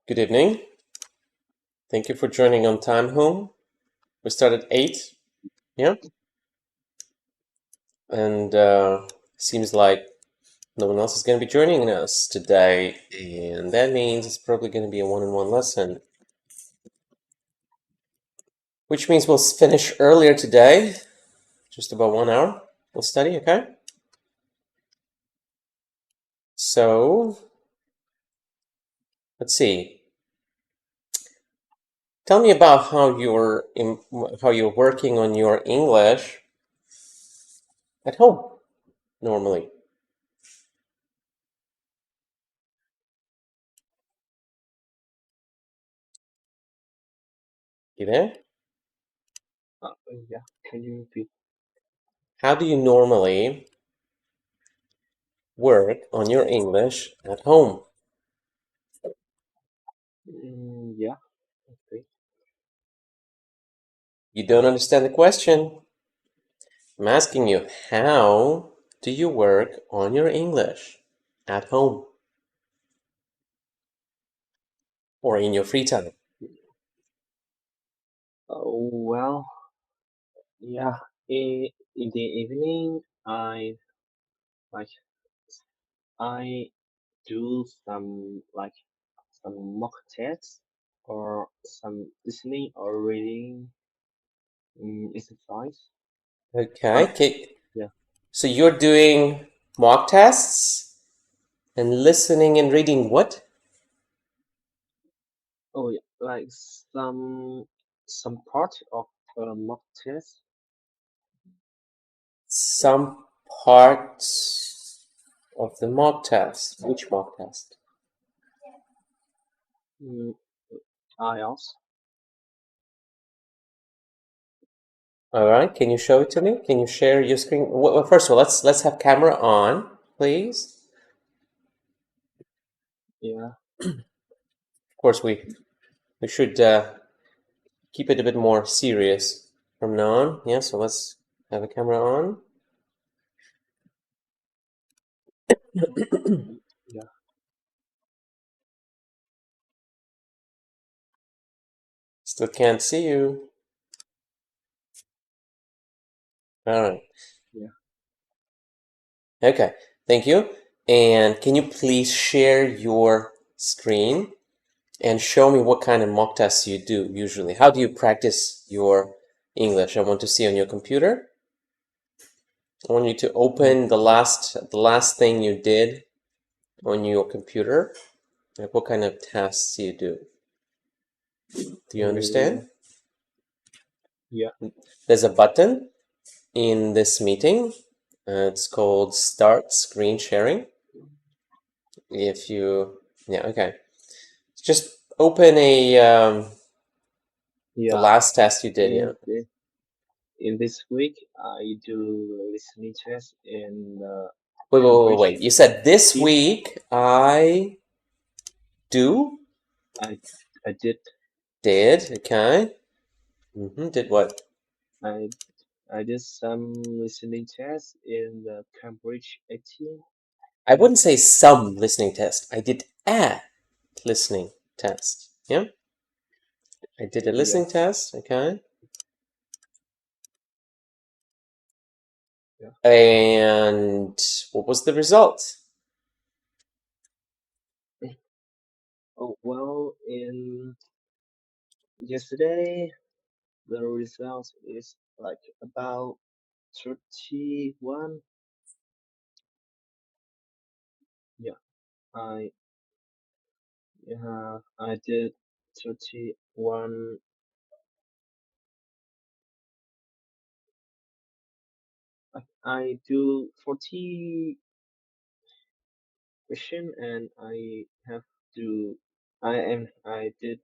Good evening. Thank you for joining on time home. We start at 8, yeah? And seems like no one else is going to be joining us today. And that means it's probably going to be a one-on-one lesson. Which means we'll finish earlier today, just about 1 hour. We'll study, okay? So, let's see. Tell me about how you're working on your English at home normally. You there? Yeah, can you repeat? How do you normally work on your English at home? Yeah, okay. You don't understand the question. I'm asking you, how do you work on your English at home or in your free time? Well, yeah, in the evening, like I do some mock tests or some listening or reading exercise. Okay, Uh, okay. yeah. So you're doing mock tests and listening and reading what? Oh yeah, like some part of mock test. Some parts of the mock test. Which mock test? Mm, IELTS. All right, can you show it to me? Can you share your screen? Well, first of all, let's have camera on, please. Yeah. Of course, we should keep it a bit more serious from now on. Yeah, so let's have a camera on. Yeah. Still can't see you. All right. Yeah. Okay, thank you. And can you please share your screen and show me what kind of mock tests you do usually? How do you practice your English? I want to see on your computer. I want you to open the last thing you did on your computer. Like what kind of tests you do? Do you Uh, understand? yeah. There's a button in this meeting. It's called Start Screen Sharing. If you, yeah, okay. Just open the Yeah. last test you did, yeah. In the In this week, I do listening test in Wait. Cambridge. You said this IT. week I do? I I did Did, okay. Did what? I I did some listening tests in the Cambridge IT. I wouldn't say some listening test. I did a listening test. Yeah? I did a Yeah, listening test, okay. yeah. And what was the result? Oh well, in yesterday the result is like about 31. Yeah, I I did 31. I do 40 question and I did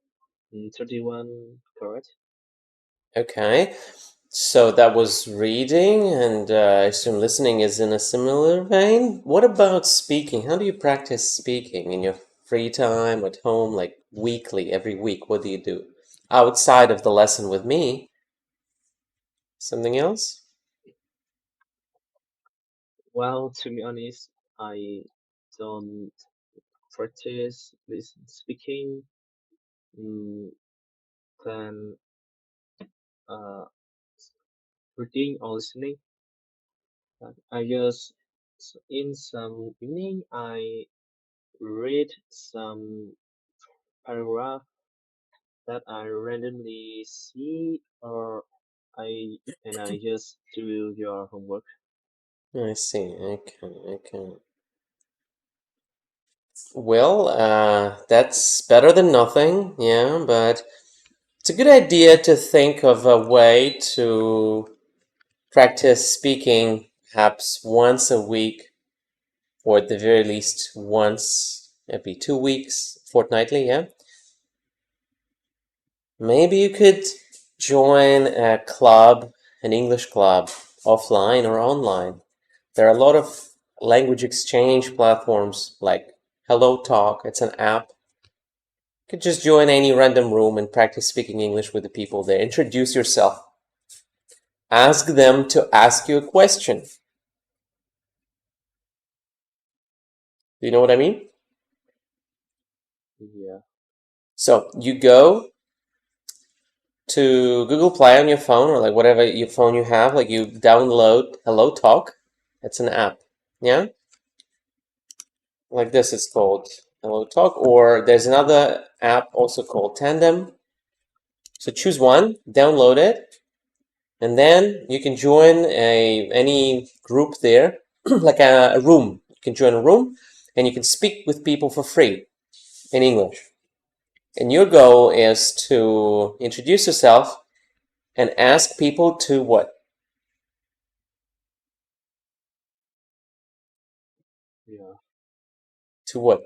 31 correct. Okay. So that was reading, and I assume listening is in a similar vein. What about speaking? How do you practice speaking in your free time at home, like weekly, every week? What do you do? Outside of the lesson with me, something else? Well, to be honest, I don't practice this speaking. mm, than uh, reading or listening. I just in some evening I read some paragraph that I randomly see, or I just do your homework. I see. Okay, okay. Well, that's better than nothing, yeah, but it's a good idea to think of a way to practice speaking perhaps once a week, or at the very least once every 2 weeks, fortnightly, yeah? Maybe you could join a club, an English club, offline or online. There are a lot of language exchange platforms like Hello Talk. It's an app. You could just join any random room and practice speaking English with the people there. Introduce yourself. Ask them to ask you a question. Do you know what I mean? Yeah, So you go to Google Play on your phone, or like whatever your phone you have, like you download Hello Talk. It's an app. Yeah? Like this, it's called Hello Talk, or there's another app also called Tandem. So choose one, download it, and then you can join any group there, like a room. You can join a room, and you can speak with people for free in English. And your goal is to introduce yourself and ask people to what? yeah. To what?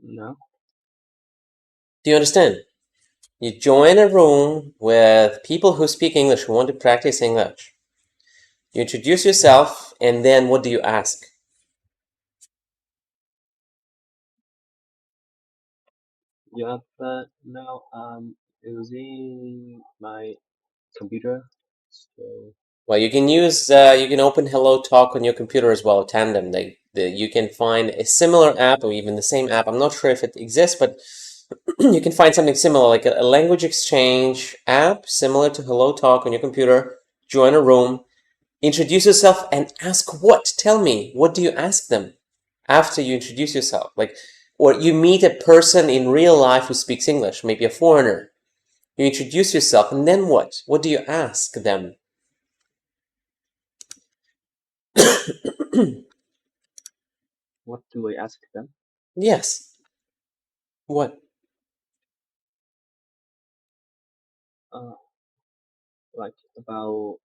No, Do you understand? You join a room with people who speak English, who want to practice English. You introduce yourself, and then what do you ask? yeah, but now I'm using my computer, so Well, you can open Hello Talk on your computer as well, Tandem. You can find a similar app or even the same app. I'm not sure if it exists, but you can find something similar, like a language exchange app similar to Hello Talk on your computer. Join a room, introduce yourself, and ask what? Tell me, what do you ask them after you introduce yourself? Like, or you meet a person in real life who speaks English, maybe a foreigner. You introduce yourself, and then what? What do you ask them? what do I ask them? Yes. What? Uh, like about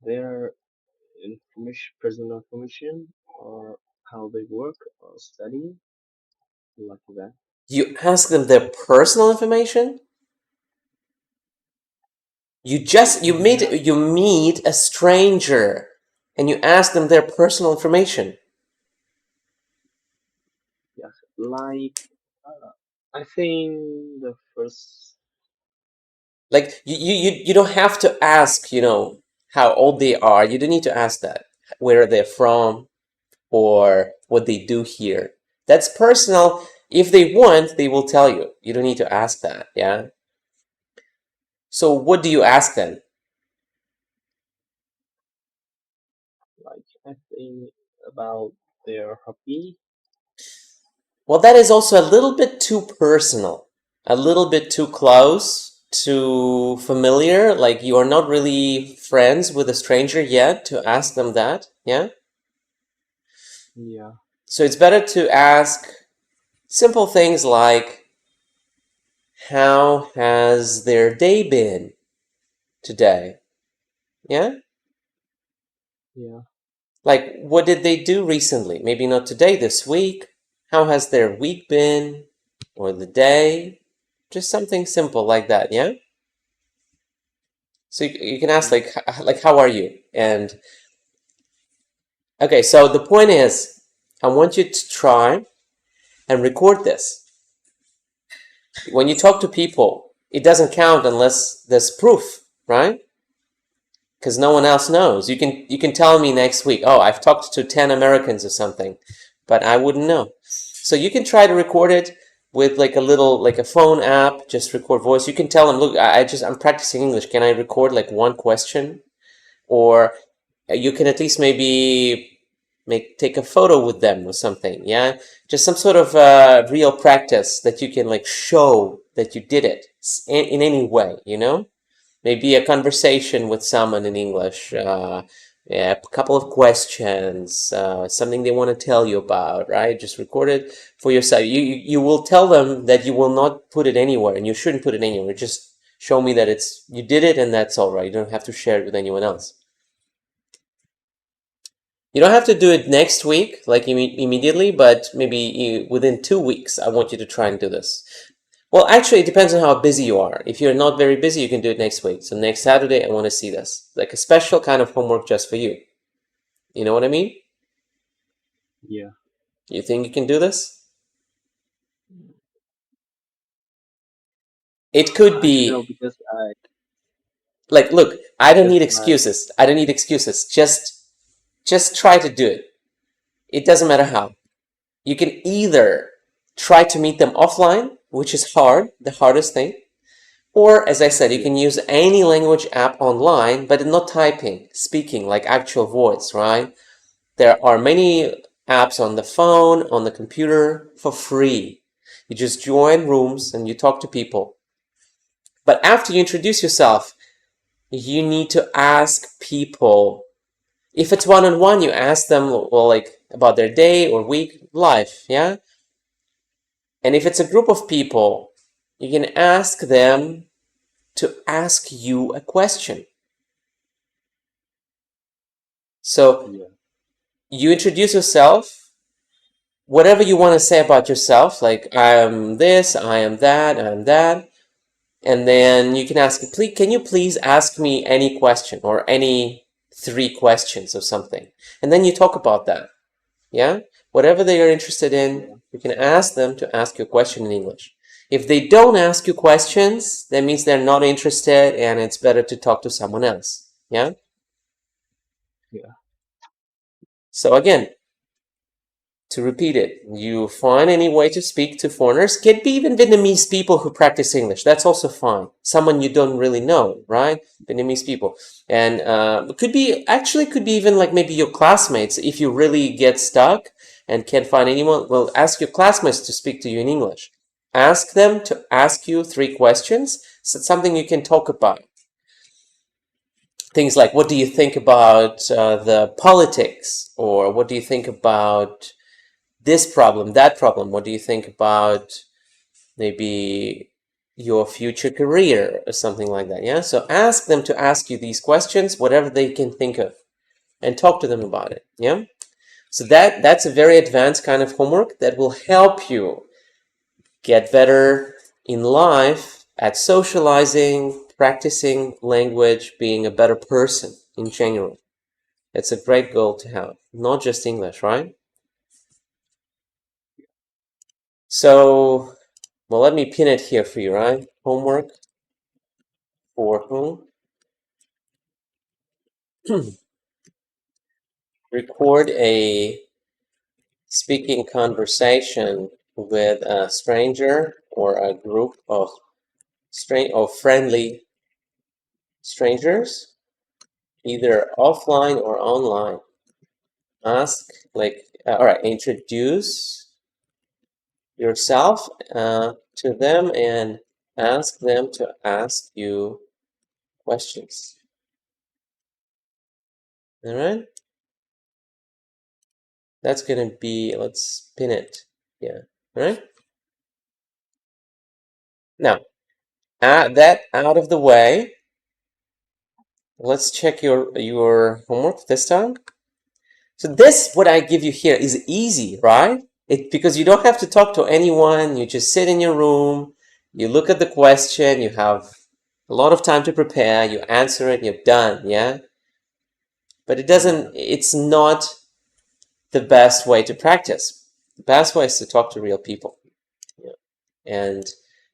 their information, personal information, or how they work or study, like that. You ask them their personal information? Yeah, You meet a stranger and you ask them their personal information. yeah. Like, I think the first, Like you don't have to ask, how old they are. You don't need to ask that. Where they're from or what they do here. That's personal. If they want, they will tell you. You don't need to ask that, yeah? So what do you ask them? like, I think about their hobby. Well, that is also a little bit too personal, a little bit too close, too familiar. Like you are not really friends with a stranger yet to ask them that, yeah? Yeah, So it's better to ask simple things like, how has their day been today? Yeah? yeah, Like, what did they do recently? Maybe not today, this week. How has their week been? Or the day? Just something simple like that, yeah? So you can ask yeah, like how are you? And okay, so the point is, I want you to try and record this. When you talk to people, it doesn't count unless there's proof, right? Because no one else knows. You can tell me next week, oh, I've talked to 10 Americans or something, but I wouldn't know. So you can try to record it with like a little, like a phone app, just record voice. You can tell them, look, I'm practicing English. Can I record like one question? Or you can at least maybe take a photo with them or something. Yeah, just some sort of real practice that you can like show that you did it in any way, you know? Maybe a conversation with someone in English, yeah, a couple of questions, something they want to tell you about, right? Just record it for yourself. You will tell them that you will not put it anywhere, and you shouldn't put it anywhere. Just show me that you did it, and that's all right. You don't have to share it with anyone else. You don't have to do it next week, like immediately, but maybe within 2 weeks, I want you to try and do this. Well, actually, it depends on how busy you are. If you're not very busy, you can do it next week. So next Saturday, I want to see this. Like a special kind of homework just for you. You know what I mean? Yeah. You think you can do this? It could I don't know be like, look, I don't because need I excuses. I don't need excuses. Just try to do it. It doesn't matter how. You can either try to meet them offline, which is hard, the hardest thing, or as I said, you yeah can use any language app online, but not typing, speaking, like actual voice, right? There are many apps on the phone, on the computer for free. You just join rooms and you talk to people. But after you introduce yourself, you need to ask people. If it's one-on-one, you ask them, well, like about their day or week, life, yeah? And if it's a group of people, you can ask them to ask you a question. So yeah you introduce yourself, whatever you want to say about yourself, like I am this, I am that, I am that. And then you can ask, please, can you please ask me any question or any 3 questions or something? And then you talk about that. Yeah? Whatever they are interested in, yeah you can ask them to ask you a question in English. If they don't ask you questions, that means they're not interested and it's better to talk to someone else. Yeah? yeah So again, to repeat it, you find any way to speak to foreigners. Can be even Vietnamese people who practice English. That's also fine. Someone you don't really know, right? Vietnamese people, and could be even like maybe your classmates. If you really get stuck and can't find anyone, well, ask your classmates to speak to you in English. Ask them to ask you 3 questions. So it's something you can talk about. Things like, what do you think about the politics, or what do you think about this problem, that problem? What do you think about maybe your future career or something like that? Yeah. So ask them to ask you these questions, whatever they can think of, and talk to them about it. Yeah. So that's a very advanced kind of homework that will help you get better in life at socializing, practicing language, being a better person in general. It's a great goal to have, not just English, right? So, well, let me pin it here for you, right? Homework for whom? Record a speaking conversation with a stranger or a group of friendly strangers, either offline or online. Ask, like, all right, introduce yourself to them and ask them to ask you questions. All right? That's going to be, let's pin it. Yeah. All right? Now, that out of the way, let's check your homework this time. So this, what I give you here, is easy, right? Because you don't have to talk to anyone. You just sit in your room, you look at the question, you have a lot of time to prepare, you answer it, you're done, yeah? But yeah it's not the best way to practice. The best way is to talk to real people. Yeah. And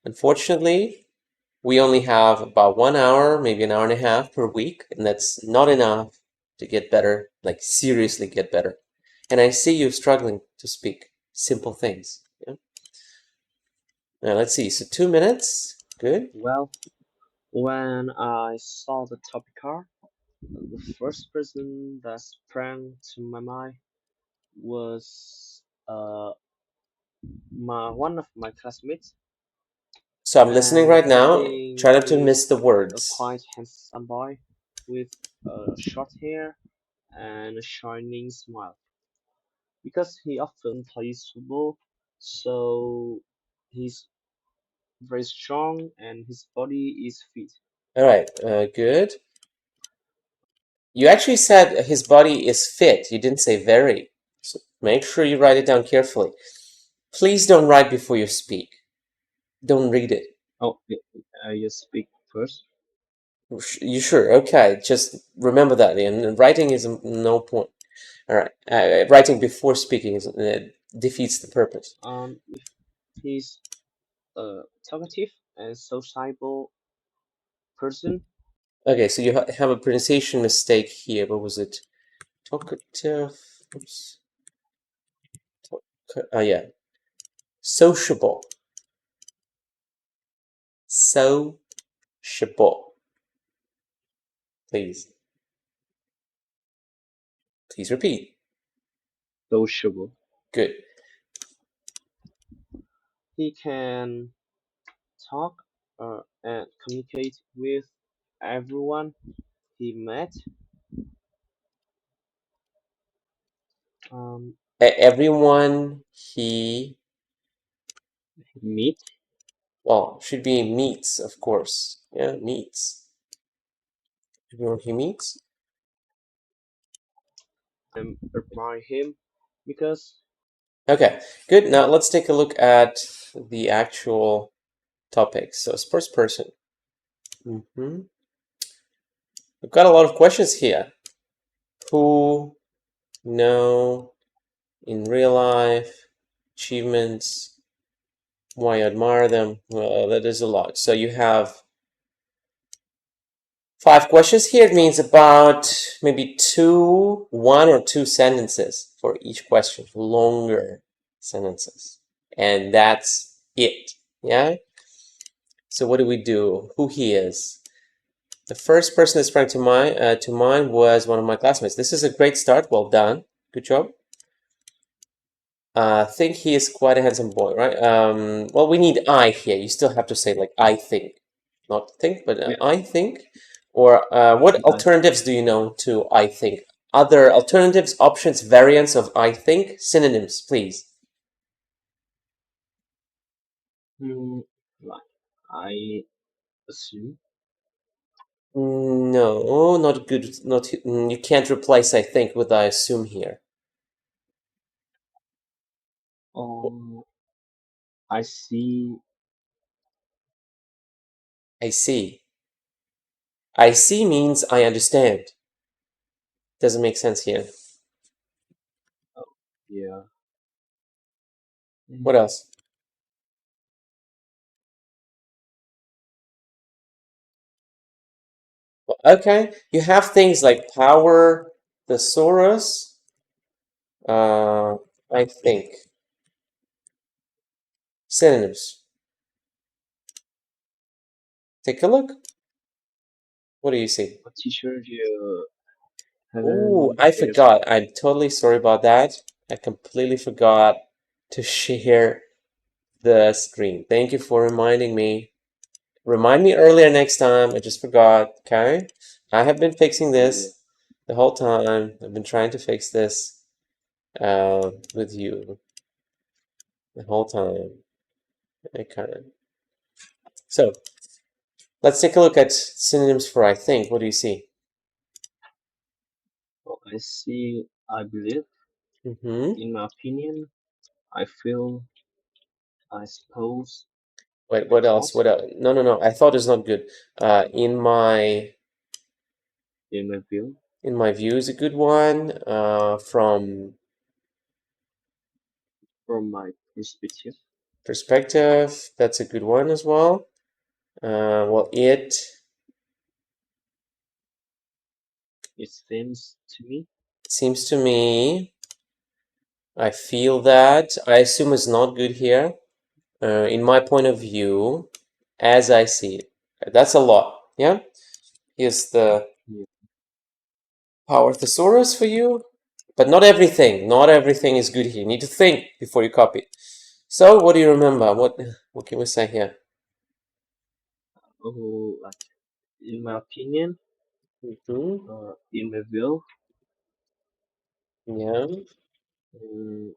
unfortunately, we only have about 1 hour, maybe an hour and a half per week, and that's not enough to get better, like seriously get better. And I see you struggling to speak. simple things. Yeah. Now let's see. So 2 minutes. Good. Well, when I saw the topic card, the first person that sprang to my mind was one of my classmates, So I'm listening and right now. he Try not to is miss the a words. quite handsome boy with short hair and a shining smile. Because he often plays football, so he's very strong and his body is fit. All right. Good. You actually said his body is fit. You didn't say very. So make sure you write it down carefully. Please don't write before you speak. Don't read it. Oh, you speak first. You sure? Okay. Just remember that. And writing is no point. All right. Writing before speaking defeats the purpose. If he's a talkative and sociable person, Okay. So you have a pronunciation mistake here. What was it? Talkative. Oops. Yeah. Sociable. Sociable. Please. Please repeat. sociable. Good. He can talk and communicate with everyone he met. Um, Everyone he, meet well, should be meets, of course. Yeah, meets. Everyone he meets. and admire him because Okay, good. Now let's take a look at the actual topic. So, first person. We've got a lot of questions here. Who, know, in real life, achievements, why you admire them. Well, that is a lot. So you have 5 questions here. It means about maybe 1 or 2 sentences for each question, longer sentences. And that's it. Yeah? So what do we do? Who he is? The first person that sprang to mind was one of my classmates. This is a great start. Well done. Good job. I think he is quite a handsome boy, right? Well, we need I here. You still have to say like I think, not think, but yeah, I think. Or what alternatives do you know to I think? Other alternatives, options, variants of I think, synonyms, please. like I assume. No, not good. Not you can't replace I think with I assume here. Um, I see. I see. I see means I understand. Doesn't make sense here. Oh, yeah. What Mm, else? Okay, you have things like power, thesaurus. I think synonyms. Take a look. What do you see? what teacher do you Oh, haven't I shared screen? forgot. I'm totally sorry about that. I completely forgot to share the screen. Thank you for reminding me. Remind me earlier next time. I just forgot. Okay. I have been fixing Yeah. this the whole time. I've been trying to fix this with you the whole time. Okay. So let's take a look at synonyms for I think. What do you see? Well, I see. I believe. Mm-hmm. In my opinion, I feel. I suppose. Wait, I what else? thought. What else? No, no, no. I thought is not good. In In my view. my view is a good one. From From my perspective. perspective, that's a good one as well. Well, it It seems to me. seems to me. I feel that. I assume it's not good here. In my point of view, as I see it. That's a lot, yeah? Here's the Yeah. power thesaurus for you. But not everything is good here. You need to think before you copy. So, what do you remember? What can we say here? Oh, like in my opinion, Mm-hmm. in my view, Yeah, um,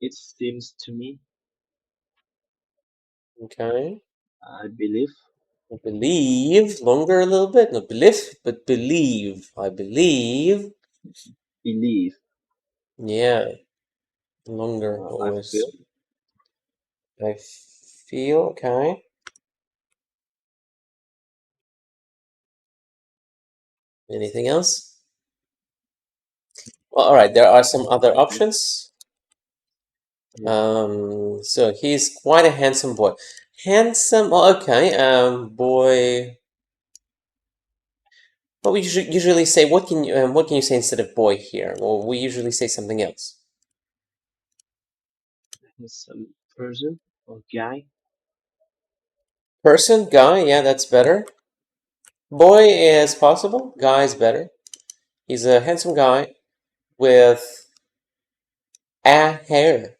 it seems to me, okay. I believe, I believe, longer a little bit, not believe, but believe. I believe. believe, Yeah, longer I always. feel, I feel, okay. Anything else? Well, all right, there are some other yeah, options. yeah, So he's quite a handsome boy. Handsome, oh, okay, boy. What we usually say, what can you say instead of boy here? Well, we usually say something else. some person or guy, Person, guy, yeah, that's better. Boy is possible, guy is better. He's a handsome guy with a hair.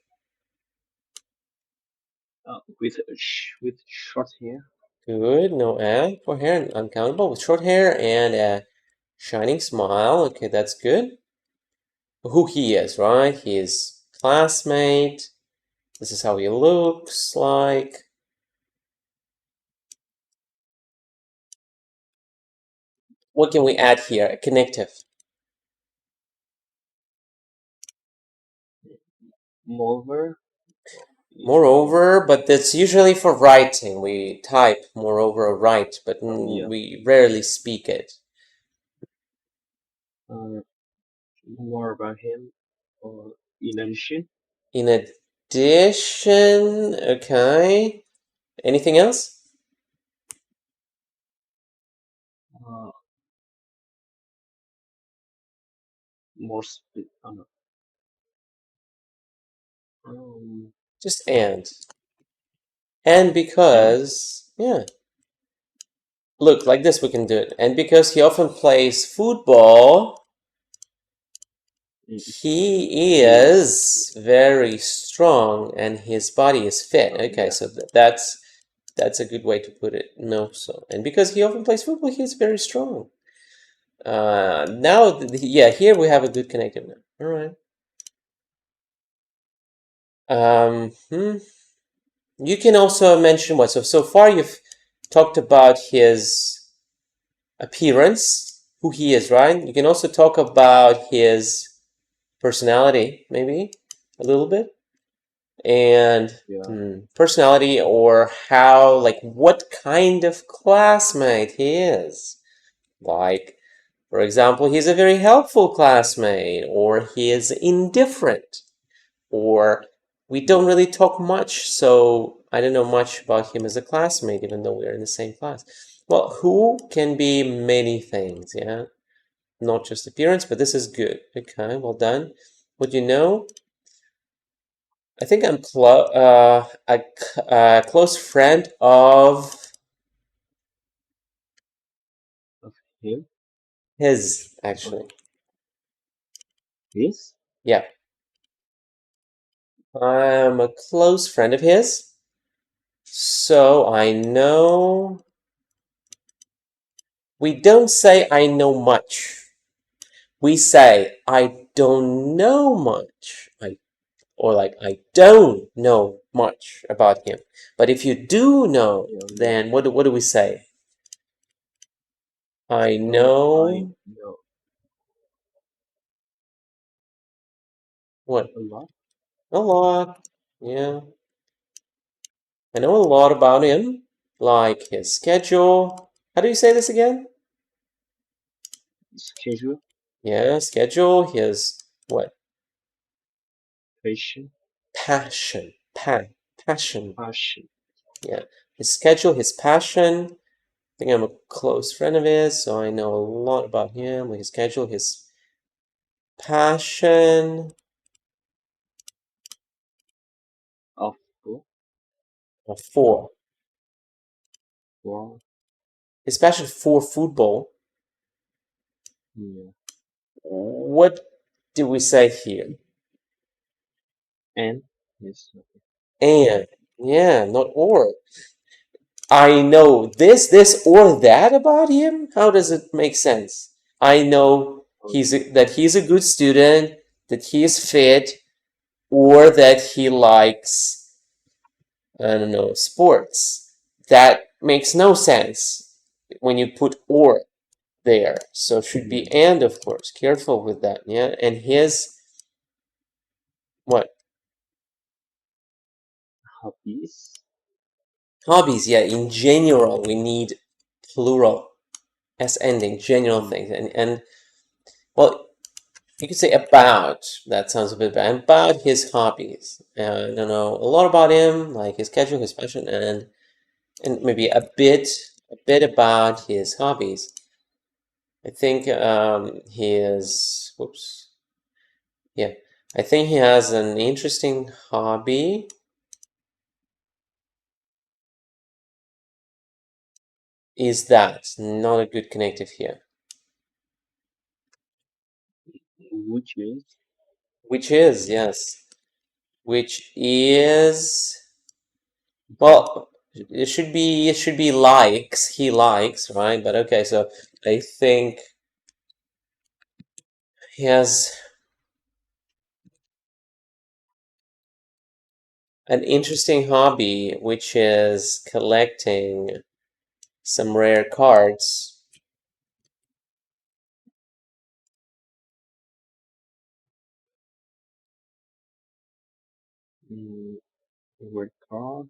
with short hair, Good, no a for hair, uncountable, with short hair and a shining smile. Okay, that's good. Who he is, right? His classmate. This is how he looks like. What can we add here? A connective. moreover, uh, Moreover, but that's usually for writing. We type moreover or write, but yeah, we rarely speak it. uh, more about him, or in addition, In addition, okay. Anything else? uh, more Just and. And and because, yeah. Look, like this we can do it. And because he often plays football, he he is, is very strong and his body is fit. Okay, yeah, so that's a good way to put it. No, so and because he often plays football, he's very strong. Now, yeah, here we have a good connective now. All right. You can also mention what. So far you've talked about his appearance, who he is, right? You can also talk about his personality, maybe a little bit, and yeah, personality or how, like, what kind of classmate he is. Like, for example, he's a very helpful classmate, or he is indifferent, or we don't yeah, really talk much, so I don't know much about him as a classmate, even though we're in the same class. Well, who can be many things, yeah? Not just appearance, but this is good. Okay, well done. What you know? I think I'm a close friend of of him, his, of actually. his, Yeah, I'm a close friend of his, so I know. We don't say I know much. We say I don't know much. Or like I don't know much about him. But if you do know, yeah, yeah. then what do we say? I I know know what? a lot. A lot. Yeah. I know a lot about him, like his schedule. How do you say this again? Schedule, Yeah, schedule, his what? patient, Passion. Passion. passion. Yeah. His schedule, his passion. I think I'm a close friend of his, so I know a lot about him, his schedule, his passion Of book for for his passion for football. yeah. What do we say here? And yes. And yeah, not or. I know this, or that about him. How does it make sense? I know that he's a good student, that he is fit, or that he likes, I don't know, sports. That makes no sense when you put or there. So it should be Yeah. and, of course. Careful with that, yeah? And his, what? Hobbies. Hobbies, yeah, in general, we need plural as ending, general Mm, things. And well, you could say about. That sounds a bit bad. About his hobbies. I don't know a lot about him, like his schedule, his passion, and maybe a bit about his hobbies. I think he is. Whoops. Yeah, I think he has an interesting hobby. Is that not a good connective here? which is Which is, yes. Which is, okay. well, it should be likes. He likes, right? But okay, so I think he has an interesting hobby, which is collecting some rare cards. Mm, word card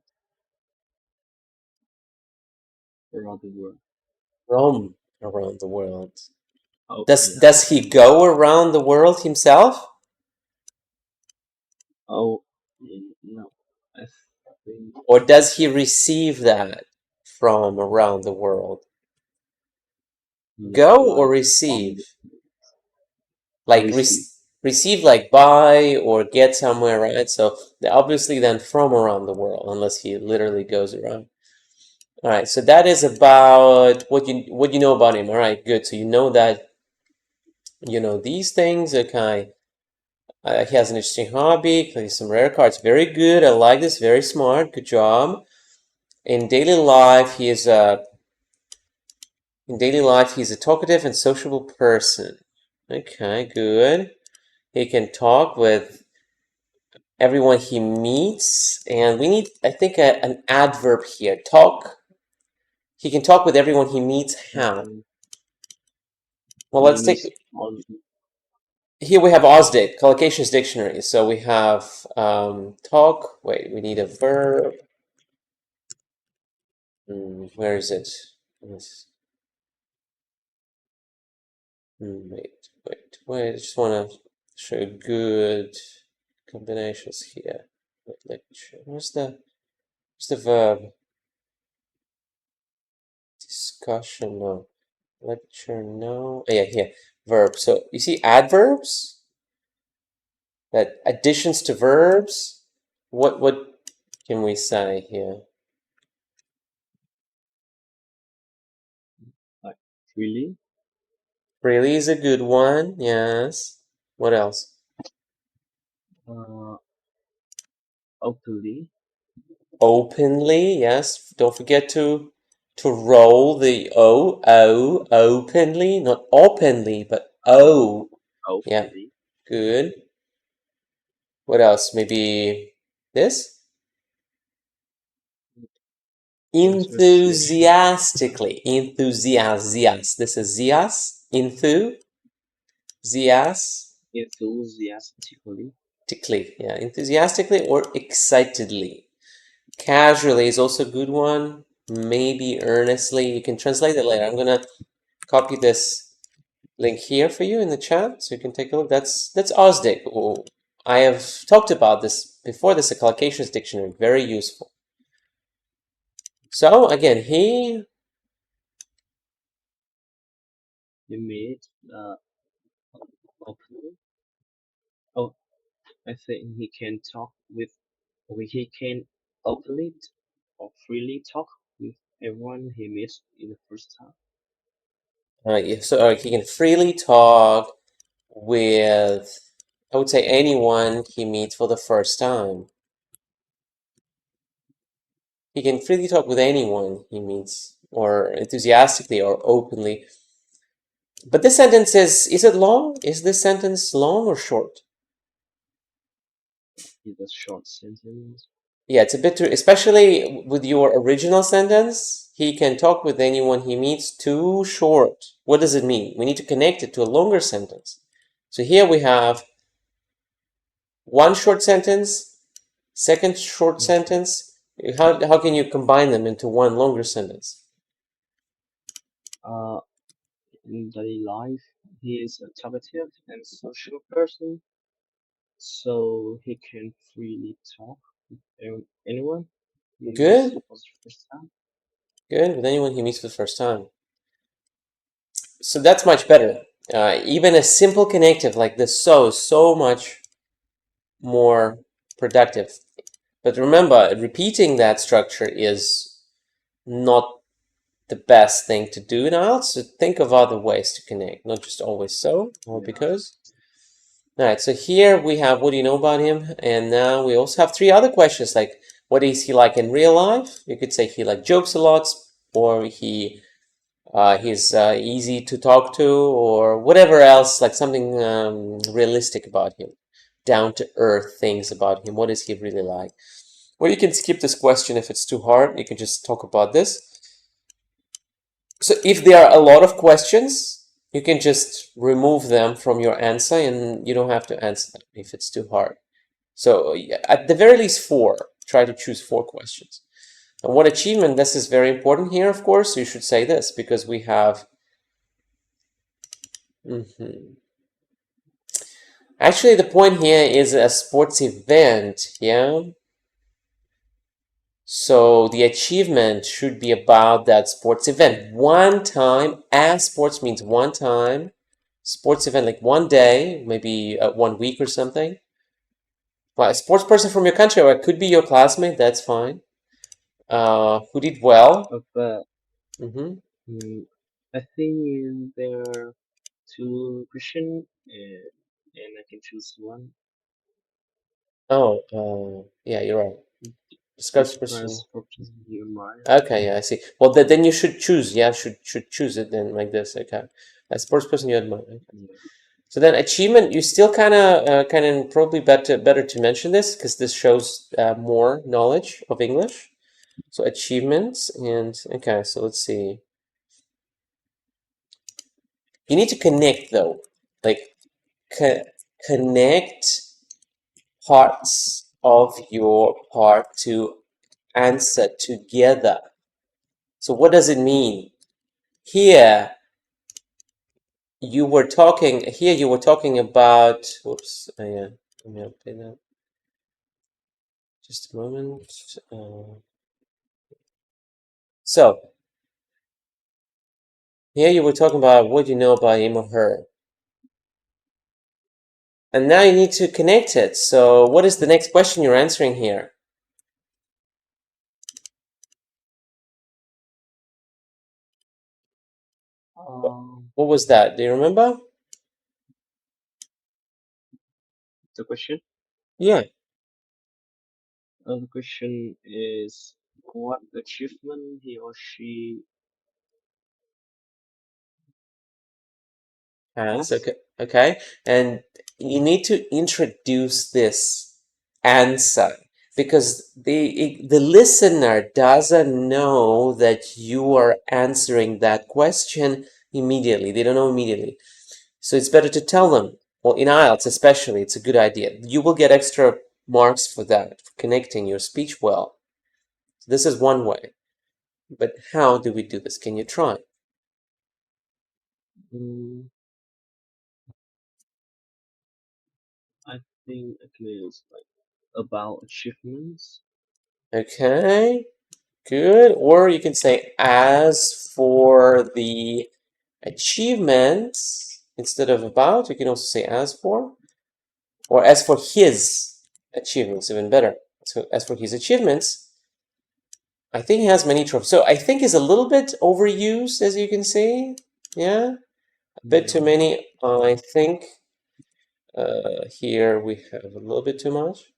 around the world. From around the world. Oh Does yeah. does he go around the world himself, Oh no. I think or does he receive that from around the world? no, Go or like receive? from the Like receipt. receive, like buy or get somewhere, right? So obviously then from around the world, unless he literally goes around. All right, so that is about what you know about him. All right, good. So you know that these things. Okay, he has an interesting hobby, plays some rare cards. Very good. I like this. Very smart. Good job. In daily life, he's a talkative and sociable person. Okay, good. He can talk with everyone he meets, and we need, I think, an adverb here. Talk. He can talk with everyone he meets. How? Okay. Well, let's Name take. is on. Here we have OSDIC, collocations dictionary. So we have talk. Wait, we need a verb. Where is it? Wait. I just want to show good combinations here. Where's the verb? Discussion, no. Lecture, no. Oh, yeah, here. Verb. So you see adverbs? That additions to verbs? What can we say here? Like really. Really is a good one, yes. What else? Uh, openly. Openly, yes. Don't forget to roll the openly, not openly, but Oh, O. Yeah, openly. good. What else? Maybe this? Intercession. Enthusiastically. Enthusias. This is zias. Enthusiastically. Enthusiastically. Yeah, enthusiastically or excitedly. Casually is also a good one. Maybe earnestly. You can translate it later. I'm gonna copy this link here for you in the chat so you can take a look. That's OSDIC. Oh, I have talked about this before. This is a collocations dictionary. Very useful. So again, he You made uh, openly. I think he can talk with, or he can openly or freely talk with everyone he meets in the first time. Yeah, so he can freely talk with, I would say, anyone he meets for the first time. He can freely talk with anyone he meets, or enthusiastically or openly. But this sentence is it long? Is this sentence long or short? It's a short sentence. Yeah, it's a bit too, especially with your original sentence, he can talk with anyone he meets, too short. What does it mean? We need to connect it to a longer sentence. So here we have one short sentence, second short Mhm. sentence. How can you combine them into one longer sentence? Uh, in daily life, he is a talkative and social person, so he can freely talk with anyone he meets Good, for the first time. good, with anyone he meets for the first time. So that's much better. Even a simple connective like this, so much more productive. But remember, repeating that structure is not the best thing to do in IELTS. So think of other ways to connect, not just always so or Yeah. because. All right, so here we have what do you know about him? And now we also have three other questions like what is he like in real life? You could say he like jokes a lot, or he's easy to talk to, or whatever else, like something realistic about him, down to earth things about him. What is he really like? Or you can skip this question if it's too hard. You can just talk about this. So if there are a lot of questions, you can just remove them from your answer and you don't have to answer them if it's too hard. So at the very least four. Try to choose four questions. And what achievement, this is very important here, of course. So you should say this because we have... Actually, the point here is a sports event, yeah? So the achievement should be about that sports event. One time, as sports means one time, sports event like one day, maybe 1 week or something. Well, a sports person from your country, or it could be your classmate, that's fine. Who did well. But Mm-hmm. mm, I think there are two questions, and I can choose one. Oh, yeah, you're right. Describe the Describe person. sports you admire. Okay, yeah, I see. Well, then you should choose. Yeah, should choose it then like this. Okay, a sports person you admire. Okay. Yeah. So then achievement, you still kind of probably better to mention this because this shows more knowledge of English. So achievements and okay, so let's see. You need to connect though, like co connect parts of your part to answer together. So what does it mean? Here you were talking about, whoops, yeah, let me update that. Just a moment. So here you were talking about what you know about him or her. And now you need to connect it. So what is the next question you're answering here? Um, What was that? Do you remember? the question. Yeah. The question is what achievement he or she Has, has. okay. Okay. And you need to introduce this answer because the listener doesn't know that you are answering that question immediately. They don't know immediately. So it's better to tell them. Well, in IELTS especially, it's a good idea. You will get extra marks for that, for connecting your speech well. So this is one way. But how do we do this? Can you try? Mm, I think it is like about achievements. Okay, good. Or you can say, as for the achievements, instead of about, you can also say as for. or as for his achievements, even better. So as for his achievements, I think he has many trophies. So I think he's a little bit overused, as you can see. Yeah, a bit too Yeah. many. I think here we have a little bit too much,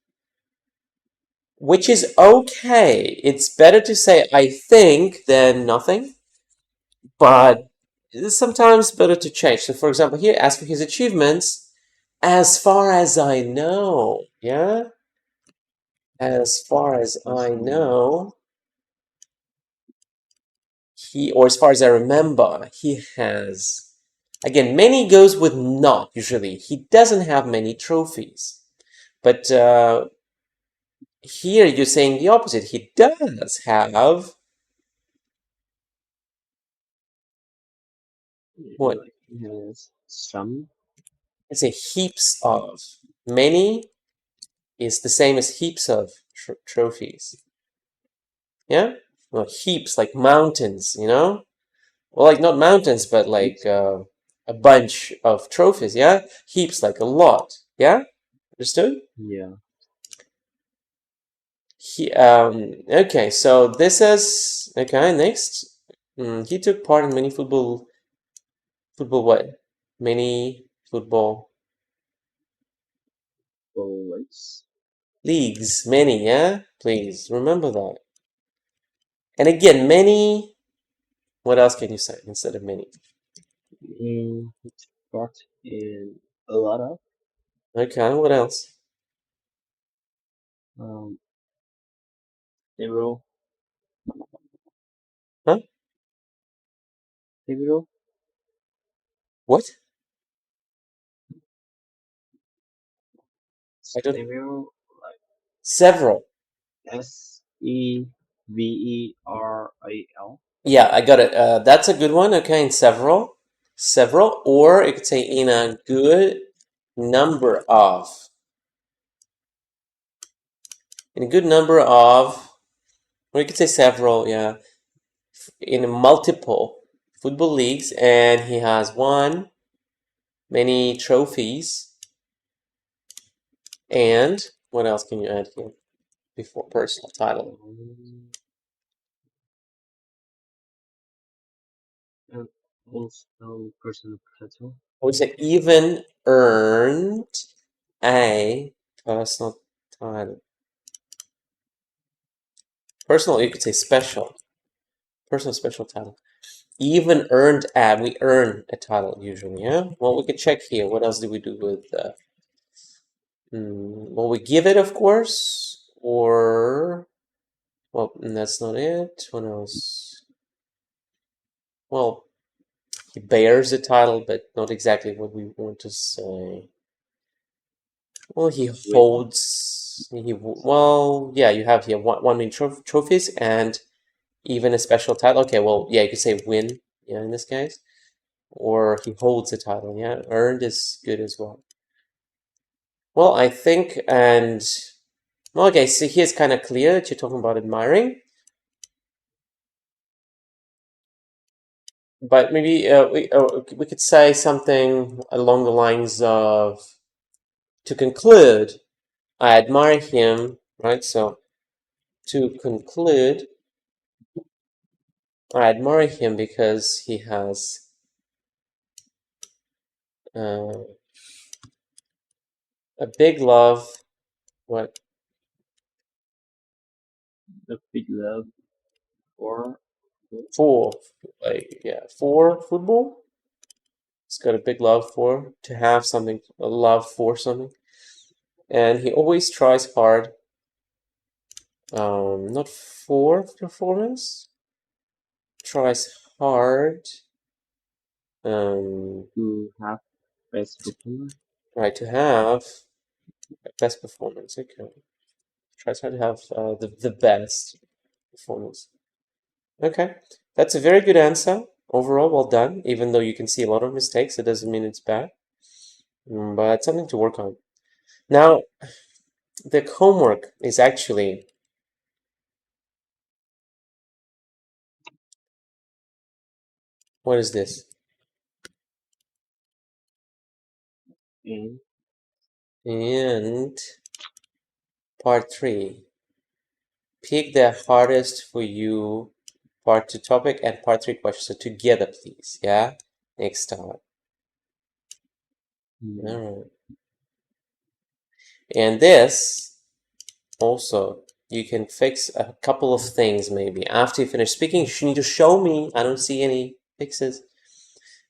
which is okay. It's better to say I think than nothing, but it's sometimes better to change. So for example, here, as for his achievements, as far as I know, yeah, as far as I know, or as far as I remember, he has, again, many goes with not usually. He doesn't have many trophies. But here you're saying the opposite. He does have what? Like he has some. Let's say heaps of. Many is the same as heaps of trophies. Yeah? Well, heaps, like mountains, you know? Well, like not mountains, but like Heaps. a bunch of trophies, yeah? Heaps, like a lot, yeah? Understood? Yeah. Okay, so this is, okay, next. He took part in many football what? Many football Always. leagues, many, yeah? Please remember that. And again, many, what else can you say instead of many? He took part in a lot of Okay, what else? um several Huh? several What? I don't, several like several. Several. Yeah, I got it. That's a good one. Okay, in several, several, or you could say in a good number of, in a good number of, or you could say several. Yeah, in multiple football leagues, and he has won many trophies. And what else can you add here before personal title? And also personal title. I would say even earned a personal title. Personal, you could say special. Personal special title. Even earned a, we earn a title usually, yeah? Well, we could check here. What else do we do with, well, we give it, of course, or, well, that's not it. What else? Well, he bears the title, but not exactly what we want to say. Well, he Win. holds, well, yeah, you have here one main trophies and even a special title. Okay, well, yeah, you could say win, yeah, in this case. Or he holds the title, yeah. Earned is good as well. Well, I think, and, well, okay, so here's kind of clear that you're talking about admiring. But maybe we could say something along the lines of, to conclude, I admire him, right? So, to conclude, I admire him because he has uh, a big love, what, The big love for for, like, yeah, for football. He's got a big love for, to have something, a love for something. And he always tries hard, not for performance, tries hard, um, to have best performance. right, to have best performance. Okay. Tries hard to have the best performance. Okay. That's a very good answer. Overall, well done. Even though you can see a lot of mistakes, it doesn't mean it's bad. But something to work on. Now, the homework is actually, what is this? And And part 3. Pick the hardest for you part 2 topic and part 3 question. So together, please. Yeah? Next start. Yeah. All right. And this also, you can fix a couple of things maybe. After you finish speaking, you need to show me. I don't see any fixes.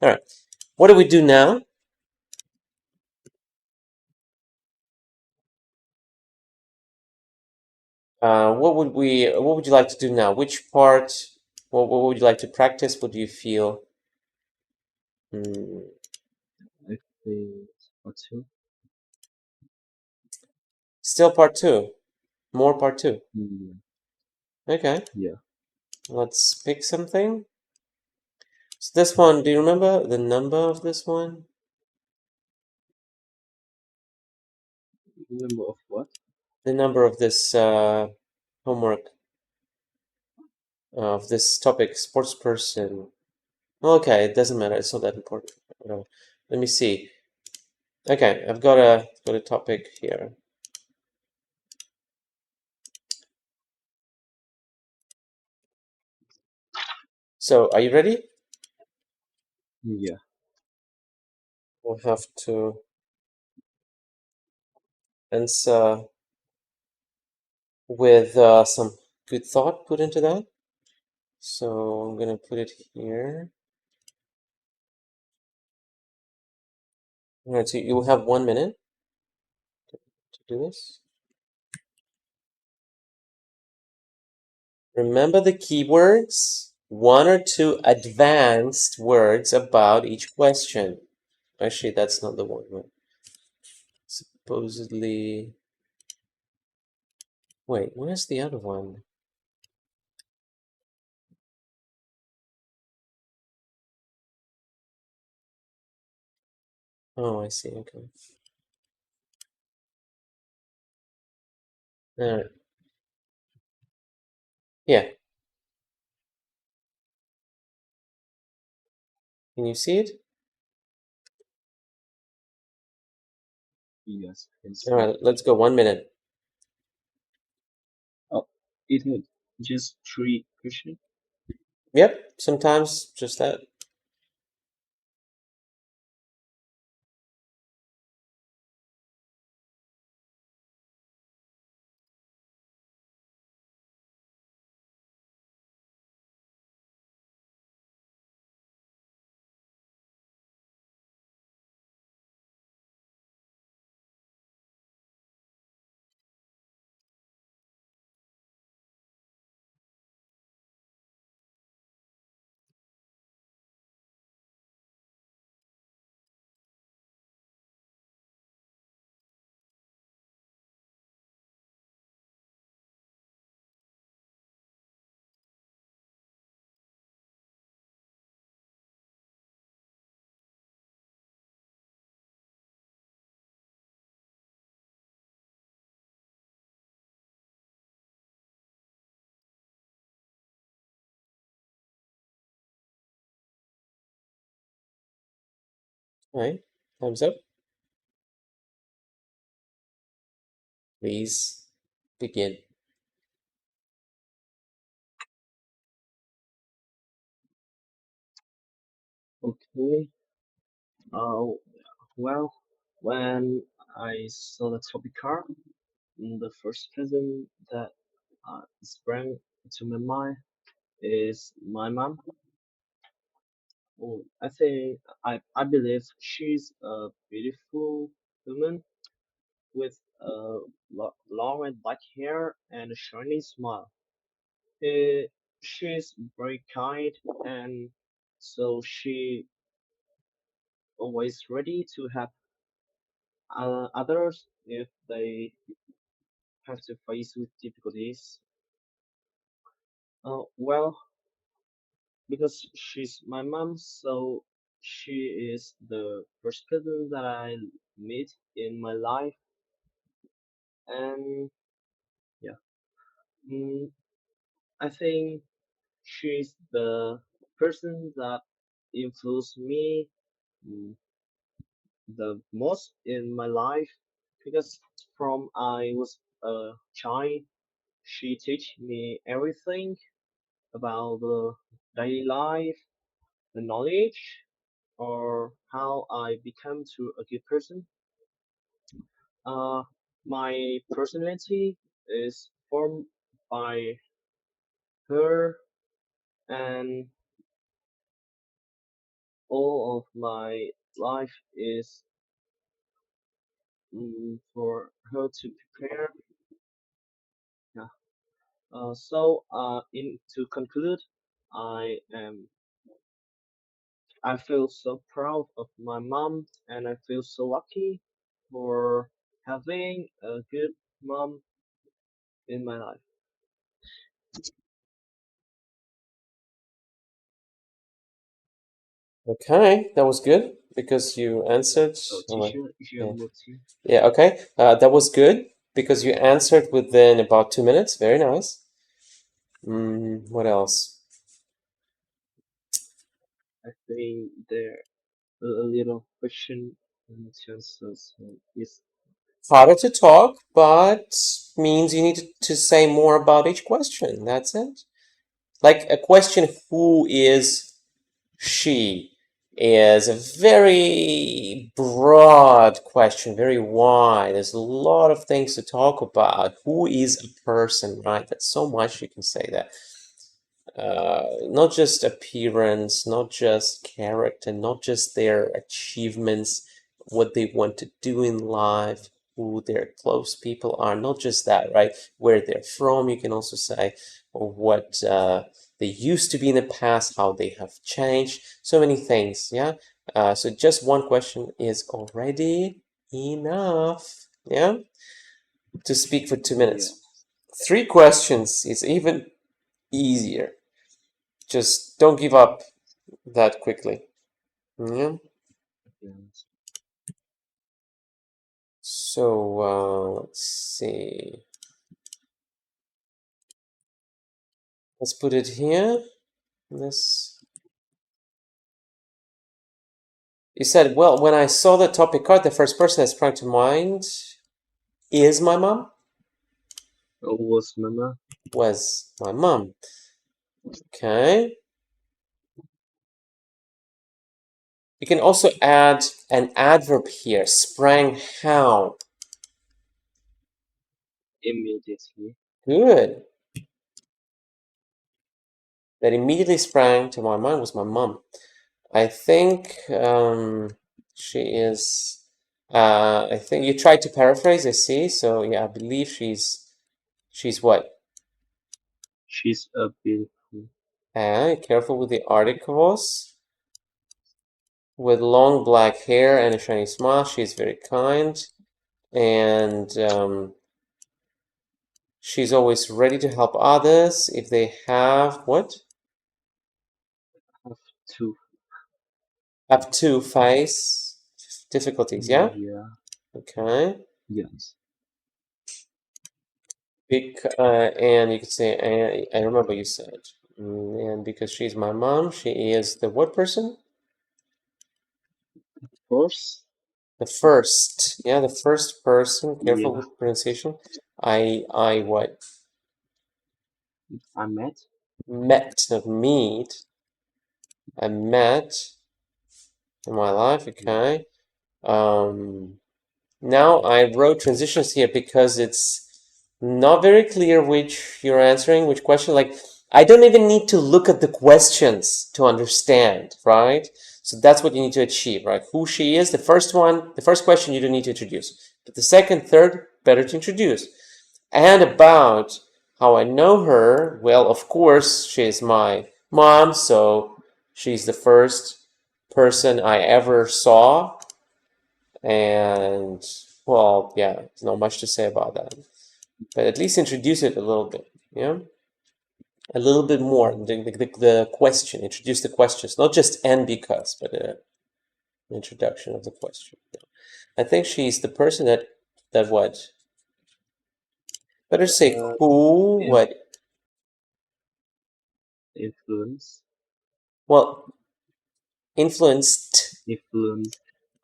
All right. What do we do now? What would you like to do now? Which part, what would you like to practice? What do you feel? Hmm, I think part two. still part 2. More part 2. Yeah. Okay. Yeah. Let's pick something. So this one, do you remember the number of this one? Number of what? The number of this homework of this topic, sports person. Okay, it doesn't matter. It's not that important. Whatever. Let me see. Okay, I've got a topic here. So, are you ready? Yeah. We'll have to answer with some good thought put into that. So I'm gonna put it here. All right, so you will have 1 minute to do this. Remember the keywords, 1 or 2 advanced words about each question. Actually, that's not the one. Right? Supposedly, wait, where's the other one? Oh, I see. Okay. All right. Yeah. Can you see it? Yes. And All see. right. Let's go. 1 minute. Oh, it had just three questions. Yep. Sometimes just that. All right. Thumbs up. Please begin. Okay. Uh, well, when I saw the topic card, the first person that sprang to my mind is my mom. Oh, I believe she's a beautiful woman with long and black hair and a shiny smile. Uh, she's very kind, and so she always ready to help others if they have to face with difficulties. Well, because she's my mom, so she is the first person that I meet in my life, and yeah, mm, I think she's the person that influenced me mm, the most in my life because from I was a child, she teach me everything about the daily life, the knowledge, or how I become to a good person. Uh, my personality is formed by her, and all of my life is for her to prepare. Yeah. In to conclude, I am I feel so proud of my mom, and I feel so lucky for having a good mom in my life. Okay, that was good because you answered. So, Oh my, teacher, if you yeah, have more tea, yeah. Okay, that was good because you answered within about 2 minutes. Very nice. What else? I think there a little question and chances is Harder to talk, but means you need to say more about each question. That's it. Like a question, who is she? Is a very broad question, very wide. There's a lot of things to talk about. Who is a person, right? That's so much you can say that. Not just appearance, not just character, not just their achievements, what they want to do in life, who their close people are, not just that, right? Where they're from, you can also say, or what they used to be in the past, how they have changed, so many things, yeah? So just one question is already enough, yeah? To speak for 2 minutes. yes, 3 questions is even easier. Just don't give up that quickly. Yeah. yes. So let's see. Let's put it here. This. You said, well, when I saw the topic card, the first person that sprang to mind is my mom. Was Mama Was my mom. Okay. You can also add an adverb here. Sprang how? immediately? Good. That immediately sprang to my mind was my mom. I think she is. I think you tried to paraphrase. I see. So yeah, I believe she's what? She's a beautiful. Careful with the articles. With long black hair and a shiny smile, she's very kind, and she's always ready to help others if they have what? Have to. Up to face difficulties. Yeah. Yeah. Okay. Yes. And you could say, I remember you said, and because she's my mom, she is the what person? Course. The first, yeah, the first person. Careful Yeah. with pronunciation. I what? I met. Met, not meet. I met in my life. Yeah. Okay. Um, Now I wrote transitions here because it's not very clear which you're answering, which question. Like, I don't even need to look at the questions to understand, right? So that's what you need to achieve, right? Who she is, the first one, the first question you don't need to introduce. But the second, third, better to introduce. And about how I know her, well, of course, she's my mom, so she's the first person I ever saw, and well, yeah, there's not much to say about that. But at least introduce it a little bit, yeah? A little bit more. The question, introduce the questions, not just and because, but an introduction of the question. I think she's the person that what? Better say Uh, who, in, what? influence. Well, influenced. Influence.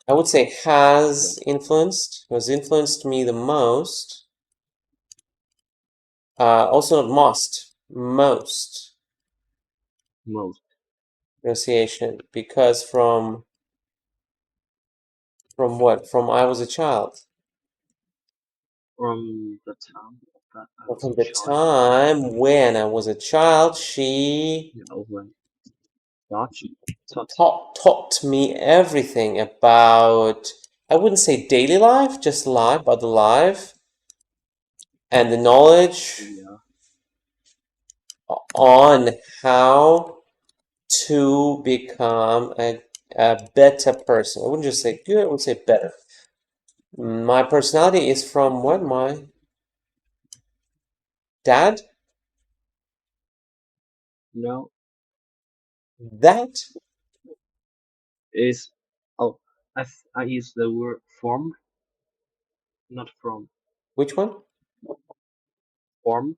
I would say Yeah, has influenced me the most. Also not most most pronunciation, because from what? From I was a child. from the time that I But was from a the child. time when I was a child, she You know, when got you taught taught me everything about, I wouldn't say daily life, just life, about the life and the knowledge yeah, on how to become a better person. I wouldn't just say good, I would say better. My personality is from what? My dad? no, That? is oh, I use the word form, not from. Which one? Form,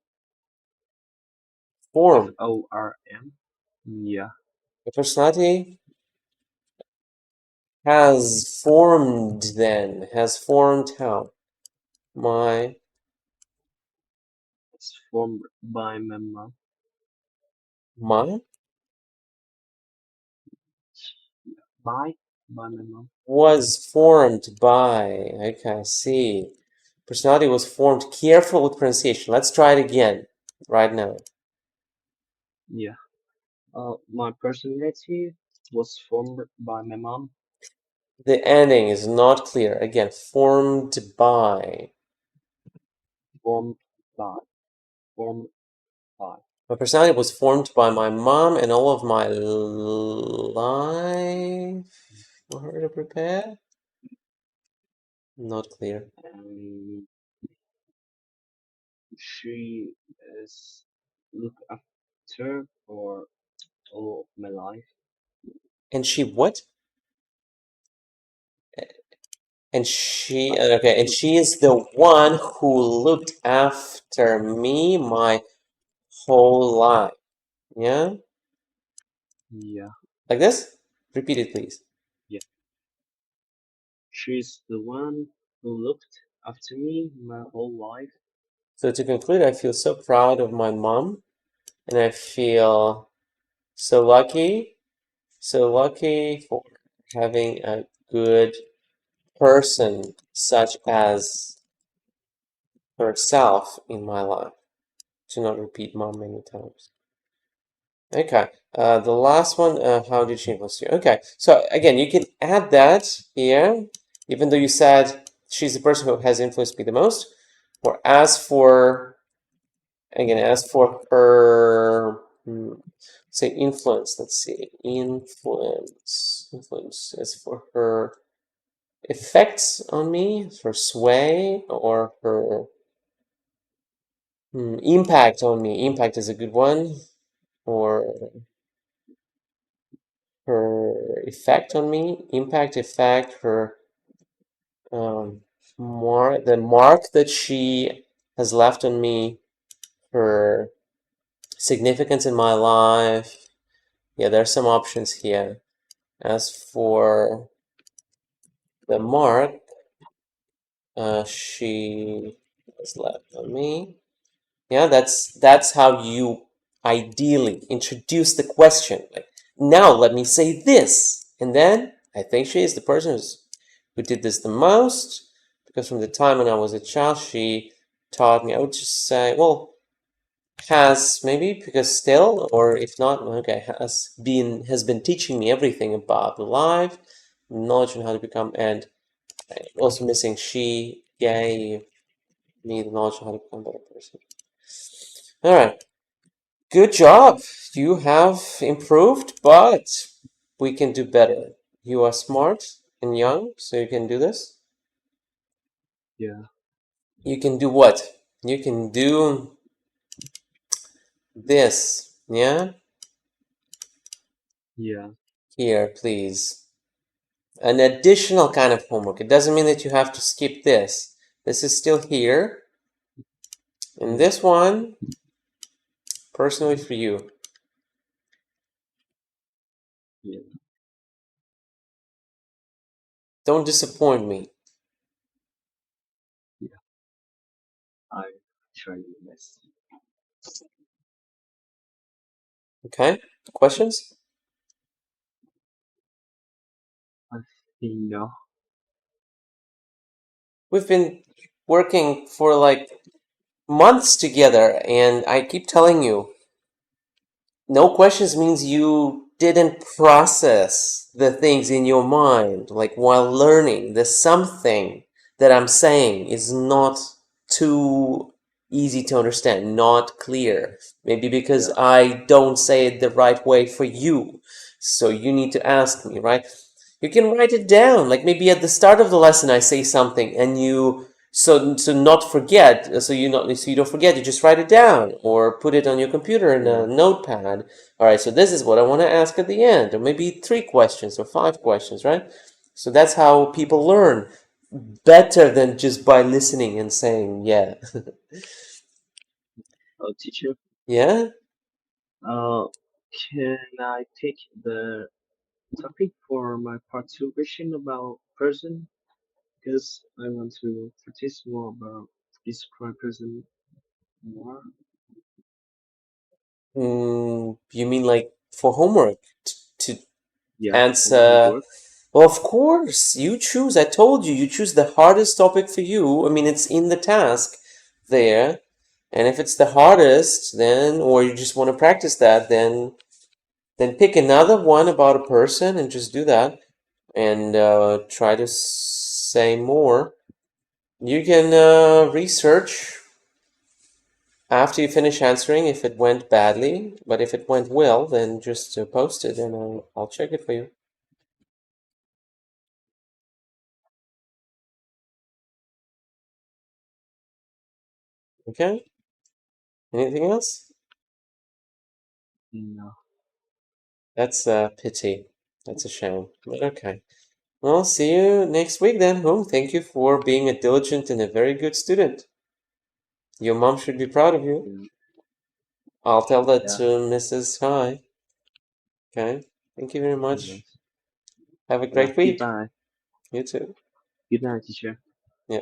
Form. FORM. Yeah, My personality has formed how? My, it's formed by my mom. my By by my mom. was formed by, okay, I see. Personality was formed, careful with pronunciation. Let's try it again, right now. Yeah. My personality was formed by my mom. The ending is not clear. Again, formed by. Formed by. Formed by. My personality was formed by my mom and all of my life for her to prepare. Not clear. And she is look after for all of my life. And she what? And she, Like okay, and look. she is the one who looked after me my whole life. Yeah? Yeah. Like this? Repeat it, please. Yeah. She's the one who looked after me my whole life. So to conclude, I feel so proud of my mom, and I feel so lucky for having a good person such as herself in my life. To not repeat mom many times. Okay, the last one, how did she influence you? Okay, so again, you can add that here, even though you said she's the person who has influenced me the most. Or as for her, say influence, let's see, influence, as for her effects on me, her sway, or her impact on me. Impact is a good one. Or her effect on me, impact, effect, her the mark that she has left on me, her significance in my life. Yeah, there are some options here. As for the mark she has left on me, yeah, that's how you ideally introduce the question. Like, now let me say this, and then I think she is the person who did this the most, because from the time when I was a child, she taught me. I would just say, well, has maybe because still, or if not, okay, has been teaching me everything about life, knowledge on how to become, and also missing. She gave me the knowledge on how to become a better person. All right. Good job. You have improved, but we can do better. You are smart and young, so you can do this. Yeah. You can do what? You can do this. Yeah? Yeah. Here, please. An additional kind of homework. It doesn't mean that you have to skip this. This is still here. And Yeah. this one, personally for you. Yeah. Don't disappoint me. Yeah, I try my best. Okay? Questions? I think no. We've been working for like months together, and I keep telling you, no questions means you didn't process the things in your mind, like while learning. There's something that I'm saying is not too easy to understand, not clear. Maybe because Yeah, I don't say it the right way for you. So you need to ask me, right? You can write it down. Like maybe at the start of the lesson I say something and you so not forget, so you don't forget, you just write it down or put it on your computer in yeah. a notepad. All right, so this is what I want to ask at the end, or maybe 3 questions or 5 questions, right? So that's how people learn better than just by listening and saying, yeah. Teacher, Yeah. uh, can I take the topic for my part two question about person? Because I want to practice more about describe person more. You mean like for homework to Yeah, for my answer? homework. Well, of course, you choose. I told you, you choose the hardest topic for you. I mean, it's in the task there. And if it's the hardest, then, or you just want to practice that, then pick another one about a person and just do that and try to say more. You can research after you finish answering if it went badly, but if it went well, then just post it and I'll check it for you. Okay? Anything else? No, That's a pity. That's a shame. But okay. Well, see you next week then, Hung. Thank you for being a diligent and a very good student. Your mom should be proud of you. yeah, I'll tell that yeah, to Mrs. Hi. Okay. Thank you very much. yes. Have a Yeah, great week. goodbye. You too. Good night, teacher. Yeah.